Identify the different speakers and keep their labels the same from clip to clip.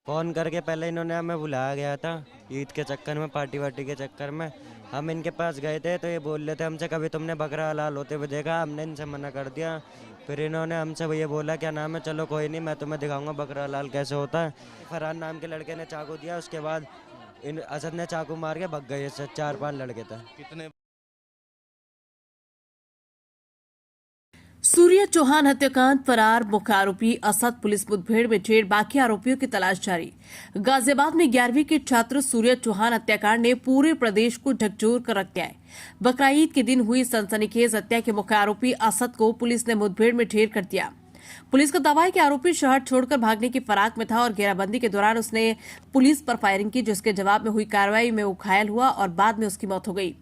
Speaker 1: Phone करके पहले इन्होंने हमें बुलाया गया था ईद के चक्कर में, पार्टी वार्टी के चक्कर में। हम इनके पास गए थे तो ये बोल रहे थे हमसे कभी तुमने बकरा हलाल होते हुए देखा? हमने इनसे मना कर दिया। फिर इन्होंने हमसे ये बोला क्या नाम है, चलो कोई नहीं मैं तुम्हें दिखाऊंगा बकरा हलाल कैसे होता है। फरहान नाम के लड़के ने चाकू दिया, उसके बाद इन असद ने चाकू मार के भग गए। इससे 4-5 लड़के थे।
Speaker 2: कितने?
Speaker 3: सूर्य चौहान हत्याकांड फरार मुख्य आरोपी असद पुलिस मुठभेड़ में ढेर बाकी आरोपियों की तलाश जारी। गाजियाबाद में 11वीं के छात्र सूर्य चौहान हत्याकांड ने पूरे प्रदेश को झकझोर कर रख दिया है। बकरा ईद के दिन हुई सनसनीखेज हत्या के मुख्य आरोपी असद को पुलिस ने मुठभेड़ में ढेर कर दिया। पुलिस का दावा है कि आरोपी शहर छोड़कर भागने की फराक में था और घेराबंदी के दौरान उसने पुलिस पर फायरिंग की, जिसके जवाब में हुई कार्रवाई में वो घायल हुआ और बाद में उसकी मौत हो गई।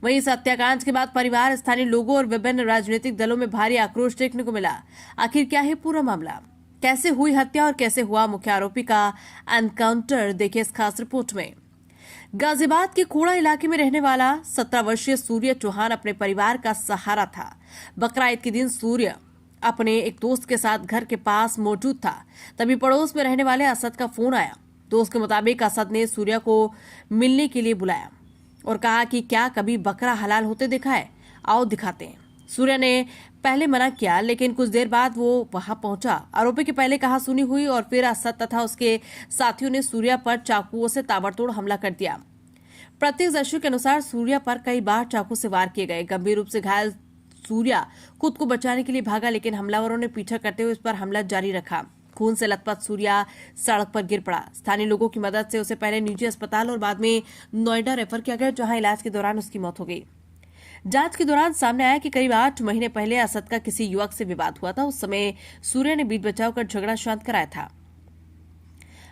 Speaker 3: वहीं इस हत्याकांड के बाद परिवार, स्थानीय लोगों और विभिन्न राजनीतिक दलों में भारी आक्रोश देखने को मिला। आखिर क्या है पूरा मामला, कैसे हुई हत्या और कैसे हुआ मुख्य आरोपी का एनकाउंटर, देखिए इस खास रिपोर्ट में। गाजियाबाद के खोड़ा इलाके में रहने वाला 17 वर्षीय सूर्य चौहान अपने परिवार का सहारा था। बकरा ईद के दिन सूर्य अपने एक दोस्त के साथ घर के पास मौजूद था, तभी पड़ोस में रहने वाले असद का फोन आया। दोस्त के मुताबिक असद ने सूर्य को मिलने के लिए बुलाया और कहा कि क्या कभी बकरा हलाल होते देखा है, आओ दिखाते हैं। सूर्य ने पहले मना किया, लेकिन कुछ देर बाद वो वहां पहुंचा। आरोपी की पहले कहा सुनी हुई और फिर असद तथा उसके साथियों ने सूर्य पर चाकुओं से ताबड़तोड़ हमला कर दिया। प्रत्यक्षदर्शियों के अनुसार सूर्य पर कई बार चाकू से वार किए गए। गंभीर रूप से घायल सूर्य खुद को बचाने के लिए भागा, लेकिन हमलावरों ने पीछा करते हुए उस पर हमला जारी रखा। खून से लथपथ सूर्या सड़क पर गिर पड़ा। स्थानीय लोगों की मदद से उसे पहले निजी अस्पताल और बाद में नोएडा रेफर किया गया, जहां इलाज के दौरान उसकी मौत हो गई। जांच के दौरान सामने आया कि करीब 8 महीने पहले असद का किसी युवक से विवाद हुआ था। उस समय सूर्य ने बीच बचाव कर झगड़ा शांत कराया था।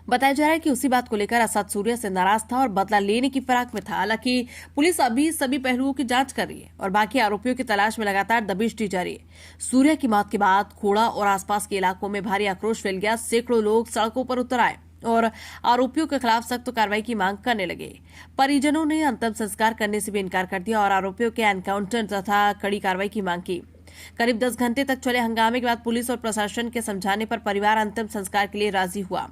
Speaker 3: बताया जा रहा है कि उसी बात को लेकर असद सूर्य से नाराज था और बदला लेने की फिराक में था। हालांकि पुलिस अभी सभी पहलुओं की जांच कर रही है और बाकी आरोपियों की तलाश में लगातार दबिश दी जा रही है। सूर्य की मौत के बाद खोड़ा और आसपास के इलाकों में भारी आक्रोश फैल गया। सैकड़ों लोग सड़कों पर उतर आए और आरोपियों के खिलाफ सख्त कार्रवाई की मांग करने लगे। परिजनों ने अंतिम संस्कार करने से भी इनकार कर दिया और आरोपियों के एनकाउंटर तथा कड़ी कार्रवाई की मांग की। करीब 10 घंटे तक चले हंगामे के बाद पुलिस और प्रशासन के समझाने पर परिवार अंतिम संस्कार के लिए राजी हुआ।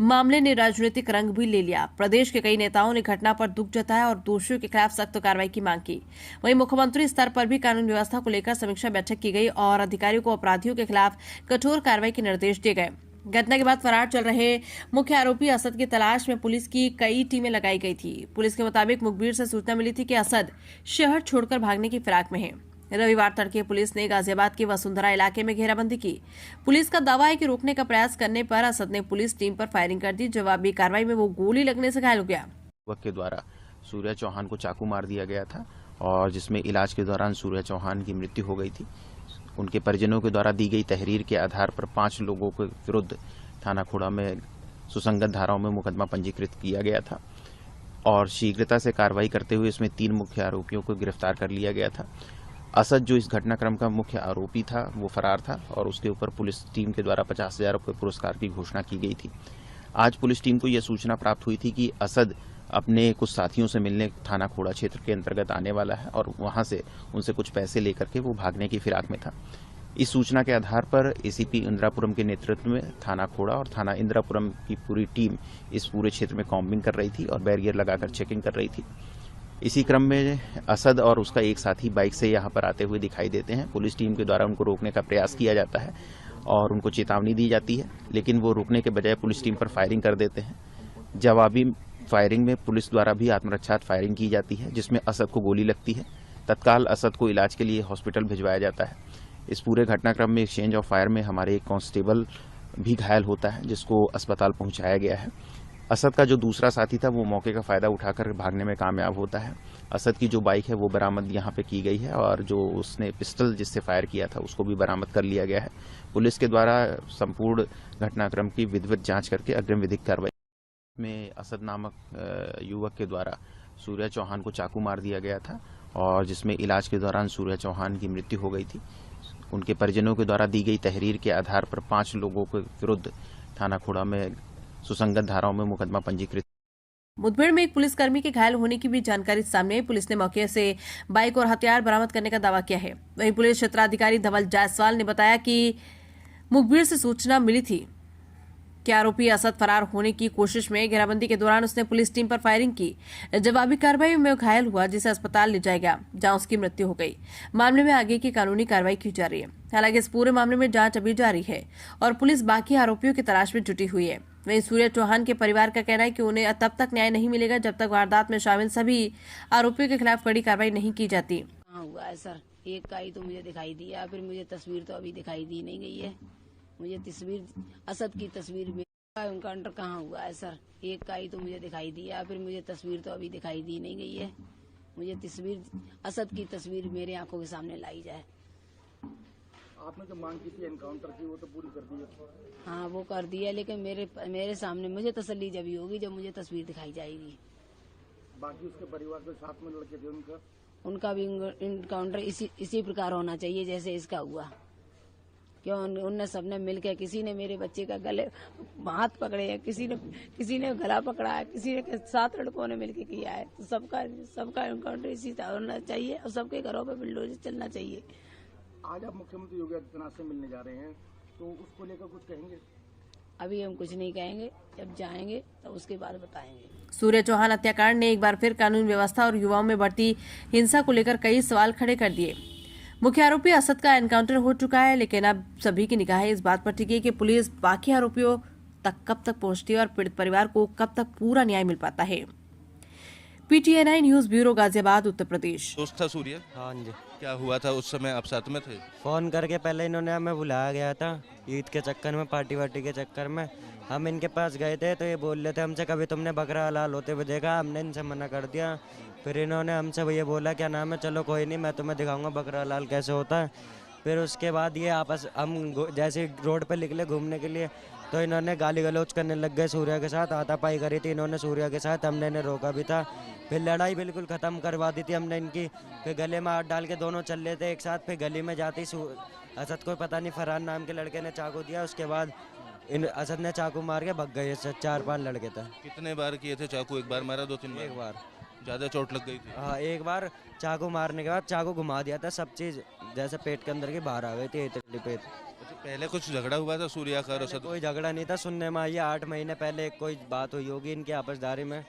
Speaker 3: मामले ने राजनीतिक रंग भी ले लिया। प्रदेश के कई नेताओं ने घटना पर दुख जताया और दोषियों के खिलाफ सख्त कार्रवाई की मांग की। वहीं मुख्यमंत्री स्तर पर भी कानून व्यवस्था को लेकर समीक्षा बैठक की गई और अधिकारियों को अपराधियों के खिलाफ कठोर कार्रवाई के निर्देश दिए गए। घटना के बाद फरार चल रहे मुख्य आरोपी असद की तलाश में पुलिस की कई टीमें लगाई गई थी। पुलिस के मुताबिक मुखबिर से सूचना मिली थी कि असद शहर छोड़कर भागने की फिराक में है। रविवार तड़के पुलिस ने गाजियाबाद के वसुंधरा इलाके में घेराबंदी की। पुलिस का दावा है कि रोकने का प्रयास करने पर असद ने पुलिस टीम पर फायरिंग कर दी। जवाबी कार्रवाई में वो गोली लगने से घायल हो गया।
Speaker 2: युवक के द्वारा सूर्य चौहान को चाकू मार दिया गया था और जिसमें इलाज के दौरान सूर्य चौहान की मृत्यु हो गई थी। उनके परिजनों के द्वारा दी गई तहरीर के आधार पर 5 लोगों के विरुद्ध थाना खोड़ा में सुसंगत धाराओं में मुकदमा पंजीकृत किया गया था और शीघ्रता से कार्रवाई करते हुए इसमें 3 मुख्य आरोपियों को गिरफ्तार कर लिया गया था। असद जो इस घटनाक्रम का मुख्य आरोपी था वो फरार था और उसके ऊपर पुलिस टीम के द्वारा 50,000 रुपये पुरस्कार की घोषणा की गई थी। आज पुलिस टीम को यह सूचना प्राप्त हुई थी कि असद अपने कुछ साथियों से मिलने थाना खोड़ा क्षेत्र के अंतर्गत आने वाला है और वहां से उनसे कुछ पैसे लेकर के वो भागने की फिराक में था। इस सूचना के आधार पर एसीपी इंदिरापुरम के नेतृत्व में थाना खोड़ा और थाना इंदिरापुरम की पूरी टीम इस पूरे क्षेत्र में कॉम्बिंग कर रही थी और बैरियर लगाकर चेकिंग कर रही थी। इसी क्रम में असद और उसका एक साथी बाइक से यहाँ पर आते हुए दिखाई देते हैं। पुलिस टीम के द्वारा उनको रोकने का प्रयास किया जाता है और उनको चेतावनी दी जाती है, लेकिन वो रुकने के बजाय पुलिस टीम पर फायरिंग कर देते हैं। जवाबी फायरिंग में पुलिस द्वारा भी आत्मरक्षार्थ फायरिंग की जाती है, जिसमें असद को गोली लगती है। तत्काल असद को इलाज के लिए हॉस्पिटल भिजवाया जाता है। इस पूरे घटनाक्रम में एक्सचेंज ऑफ फायर में हमारे एक कांस्टेबल भी घायल होता है, जिसको अस्पताल पहुंचाया गया है। असद का जो दूसरा साथी था वो मौके का फायदा उठाकर भागने में कामयाब होता है। असद की जो बाइक है वो बरामद यहाँ पे की गई है और जो उसने पिस्टल जिससे फायर किया था उसको भी बरामद कर लिया गया है। पुलिस के द्वारा संपूर्ण घटनाक्रम की विधिवत जांच करके अग्रिम विधिक कार्रवाई में असद नामक युवक के द्वारा सूर्य चौहान को चाकू मार दिया गया था और जिसमें इलाज के दौरान सूर्य चौहान की मृत्यु हो गई थी। उनके परिजनों के द्वारा दी गई तहरीर के आधार पर 5 लोगों के विरुद्ध थाना खोड़ा में सुसंगत धाराओं में मुकदमा पंजीकृत।
Speaker 3: मुठभेड़ में एक पुलिसकर्मी के घायल होने की भी जानकारी सामने आई। पुलिस ने मौके से बाइक और हथियार बरामद करने का दावा किया है। वहीं पुलिस क्षेत्राधिकारी धवल जायसवाल ने बताया कि मुखबिर से सूचना मिली थी कि आरोपी असद फरार होने की कोशिश में घेराबंदी के दौरान उसने पुलिस टीम पर फायरिंग की। जवाबी कार्रवाई में घायल हुआ, जिसे अस्पताल ले जाया गया, जहां उसकी मृत्यु हो गई। मामले में आगे की कानूनी कार्रवाई की जा रही है। हालांकि इस पूरे मामले में जांच अभी जारी है और पुलिस बाकी आरोपियों की तलाश में जुटी हुई है। वहीं सूर्य चौहान के परिवार का कहना है कि उन्हें तब तक न्याय नहीं मिलेगा जब तक वारदात में शामिल सभी आरोपियों के खिलाफ कड़ी कार्रवाई नहीं की जाती।
Speaker 4: कहाँ हुआ है सर? एक का ही तो मुझे दिखाई दिया, फिर मुझे तस्वीर तो अभी दिखाई दी नहीं गई है। मुझे तस्वीर असद की तस्वीर में एनकाउंटर कहाँ हुआ है सर? एक का ही तो मुझे दिखाई दिया, फिर मुझे तस्वीर तो अभी दिखाई दी नहीं गई है। मुझे तस्वीर असद की तस्वीर मेरे आंखों के सामने लाई जाए।
Speaker 5: आपने जो मांग की थी एनकाउंटर की, वो तो पूरी कर दी है?
Speaker 4: हाँ, वो कर दिया, लेकिन मेरे सामने मुझे तसल्ली जब ही होगी जब मुझे तस्वीर दिखाई जाएगी।
Speaker 5: बाकी उसके परिवार के साथ में लड़के थे
Speaker 4: उनका भी इनकाउंटर इसी प्रकार होना चाहिए जैसे इसका हुआ। क्यों उनने सबने मिलकर, किसी ने मेरे बच्चे का गले हाथ पकड़े है, किसी ने गला पकड़ा है, किसी ने 7 लड़कों ने मिलकर किया है। तो सबका इनकाउंटर इसी तरह होना चाहिए और सबके घरों पे बुलडोजर चलना चाहिए।
Speaker 5: आज आप मुख्यमंत्री योगी आदित्यनाथ से मिलने जा रहे हैं, तो उसको लेकर कुछ कहेंगे?
Speaker 4: अभी हम कुछ नहीं कहेंगे, जब जाएंगे तो उसके बाद बताएंगे।
Speaker 3: सूर्य चौहान हत्याकांड ने एक बार फिर कानून व्यवस्था और युवाओं में बढ़ती हिंसा को लेकर कई सवाल खड़े कर दिए। मुख्य आरोपी असद का एनकाउंटर हो चुका है, लेकिन अब सभी की निगाहें इस बात पर टिकी है कि पुलिस बाकी आरोपियों तक कब तक पहुंचती है और पीड़ित परिवार को कब तक पूरा न्याय मिल पाता है। PTNI news bureau, Ghaziabad, Uttar Pradesh.
Speaker 6: दोस्त था सूर्य?
Speaker 1: हाँ जी।
Speaker 6: क्या हुआ था उस समय, आप साथ में थे?
Speaker 1: फ़ोन करके पहले इन्होंने हमें बुलाया गया था ईद के चक्कर में, पार्टी वार्टी के चक्कर में। हम इनके पास गए थे तो ये बोल रहे थे हमसे कभी तुमने बकरा हलाल होते हुए देखा? हमने इनसे मना कर दिया। फिर इन्होंने हमसे ये बोला क्या नाम है, चलो कोई नहीं, मैं तुम्हें दिखाऊंगा बकरा हलाल कैसे होता है। फिर उसके बाद ये आपस हम जैसे रोड पर निकले घूमने के लिए तो इन्होंने गाली गलौज करने लग गए। सूर्या के साथ हाथापाई करी थी इन्होंने सूर्या के साथ, हमने इन्हें रोका भी था। फिर लड़ाई बिल्कुल ख़त्म करवा दी थी हमने इनकी। फिर गले में हाथ डाल के दोनों चल रहे थे एक साथ। फिर गली में जाती असद को पता नहीं फरहान नाम के लड़के ने चाकू दिया। उसके बाद असद ने चाकू मार के भग गए। 4-5 लड़के थे।
Speaker 6: कितने बार किए थे चाकू? एक बार मारा, 2-3 बार?
Speaker 1: एक बार।
Speaker 6: ज्यादा चोट लग गई थी?
Speaker 1: हाँ, एक बार चाकू मारने के बाद चाकू घुमा दिया था, सब चीज़ जैसे पेट के अंदर की बाहर आ गई थी, इतनी पेट।
Speaker 6: अच्छा, पहले कुछ झगड़ा हुआ था सूर्या का और असद?
Speaker 1: कोई झगड़ा नहीं था, सुनने में आई 8 महीने पहले कोई बात हुई होगी इनकी आपसदारी में।